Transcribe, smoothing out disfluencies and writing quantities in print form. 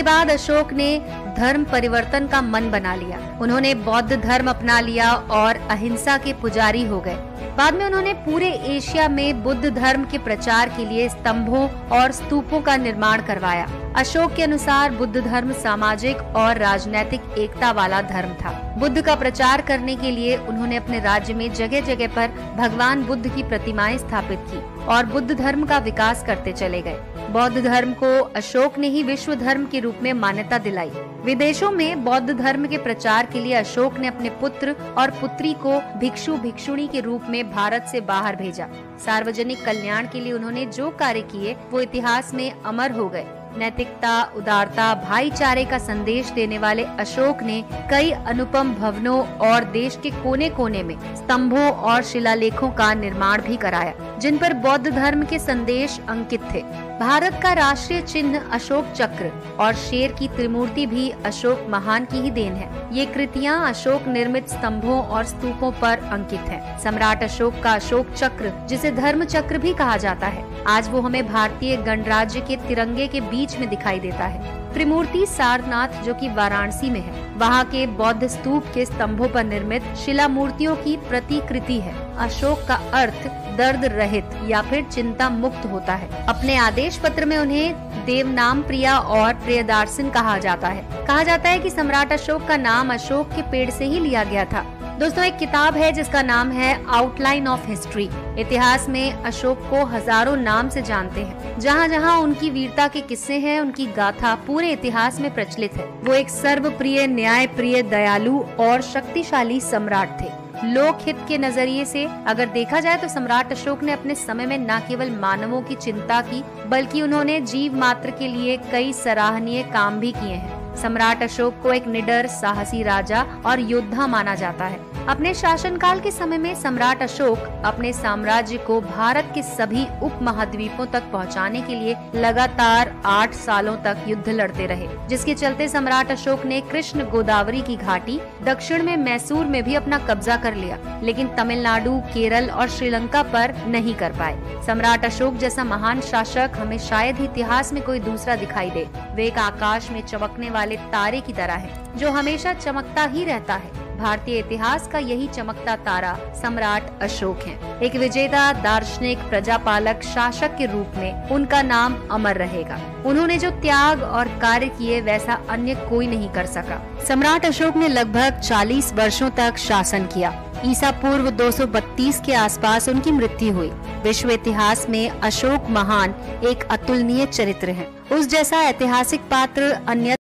इसके बाद अशोक ने धर्म परिवर्तन का मन बना लिया। उन्होंने बौद्ध धर्म अपना लिया और अहिंसा के पुजारी हो गए। बाद में उन्होंने पूरे एशिया में बुद्ध धर्म के प्रचार के लिए स्तंभों और स्तूपों का निर्माण करवाया। अशोक के अनुसार बुद्ध धर्म सामाजिक और राजनैतिक एकता वाला धर्म था। बुद्ध का प्रचार करने के लिए उन्होंने अपने राज्य में जगह जगह पर भगवान बुद्ध की प्रतिमाएं स्थापित की और बुद्ध धर्म का विकास करते चले गए। बौद्ध धर्म को अशोक ने ही विश्व धर्म के रूप में मान्यता दिलाई। विदेशों में बौद्ध धर्म के प्रचार के लिए अशोक ने अपने पुत्र और पुत्री को भिक्षु भिक्षुणी के रूप में भारत से बाहर भेजा। सार्वजनिक कल्याण के लिए उन्होंने जो कार्य किए वो इतिहास में अमर हो गए। नैतिकता, उदारता, भाईचारे का संदेश देने वाले अशोक ने कई अनुपम भवनों और देश के कोने कोने में स्तंभों और शिलालेखों का निर्माण भी कराया, जिन पर बौद्ध धर्म के संदेश अंकित थे। भारत का राष्ट्रीय चिन्ह अशोक चक्र और शेर की त्रिमूर्ति भी अशोक महान की ही देन है। ये कृतियां अशोक निर्मित स्तंभों और स्तूपों पर अंकित हैं। सम्राट अशोक का अशोक चक्र, जिसे धर्म चक्र भी कहा जाता है, आज वो हमें भारतीय गणराज्य के तिरंगे के बीच में दिखाई देता है। त्रिमूर्ति सारनाथ, जो कि वाराणसी में है, वहाँ के बौद्ध स्तूप के स्तंभों पर निर्मित शिला मूर्तियों की प्रतिकृति है। अशोक का अर्थ दर्द रहित या फिर चिंता मुक्त होता है। अपने आदेश पत्र में उन्हें देवनाम प्रिया और प्रियदार्शन कहा जाता है कि सम्राट अशोक का नाम अशोक के पेड़ से ही लिया गया था। दोस्तों, एक किताब है जिसका नाम है आउटलाइन ऑफ हिस्ट्री। इतिहास में अशोक को हजारों नाम से जानते हैं। जहाँ जहाँ उनकी वीरता के किस्से हैं, उनकी गाथा पूरे इतिहास में प्रचलित है। वो एक सर्वप्रिय, न्यायप्रिय, दयालु और शक्तिशाली सम्राट थे। लोकहित के नजरिए से अगर देखा जाए तो सम्राट अशोक ने अपने समय में न केवल मानवों की चिंता की, बल्कि उन्होंने जीव मात्र के लिए कई सराहनीय काम भी किए हैं। सम्राट अशोक को एक निडर, साहसी राजा और योद्धा माना जाता है। अपने शासनकाल के समय में सम्राट अशोक अपने साम्राज्य को भारत के सभी उपमहाद्वीपों तक पहुंचाने के लिए लगातार 8 सालों तक युद्ध लड़ते रहे, जिसके चलते सम्राट अशोक ने कृष्ण गोदावरी की घाटी, दक्षिण में मैसूर में भी अपना कब्जा कर लिया, लेकिन तमिलनाडु, केरल और श्रीलंका पर नहीं कर पाए। सम्राट अशोक जैसा महान शासक हमें शायद ही इतिहास में कोई दूसरा दिखाई दे। वे एक आकाश में चमकने वाले तारे की तरह है, जो हमेशा चमकता ही रहता है। भारतीय इतिहास का यही चमकता तारा सम्राट अशोक हैं। एक विजेता, दार्शनिक, प्रजापालक, शासक के रूप में उनका नाम अमर रहेगा। उन्होंने जो त्याग और कार्य किए वैसा अन्य कोई नहीं कर सका। सम्राट अशोक ने लगभग 40 वर्षों तक शासन किया। ईसा पूर्व 232 के आसपास उनकी मृत्यु हुई। विश्व इतिहास में अशोक महान एक अतुलनीय चरित्र है। उस जैसा ऐतिहासिक पात्र अन्य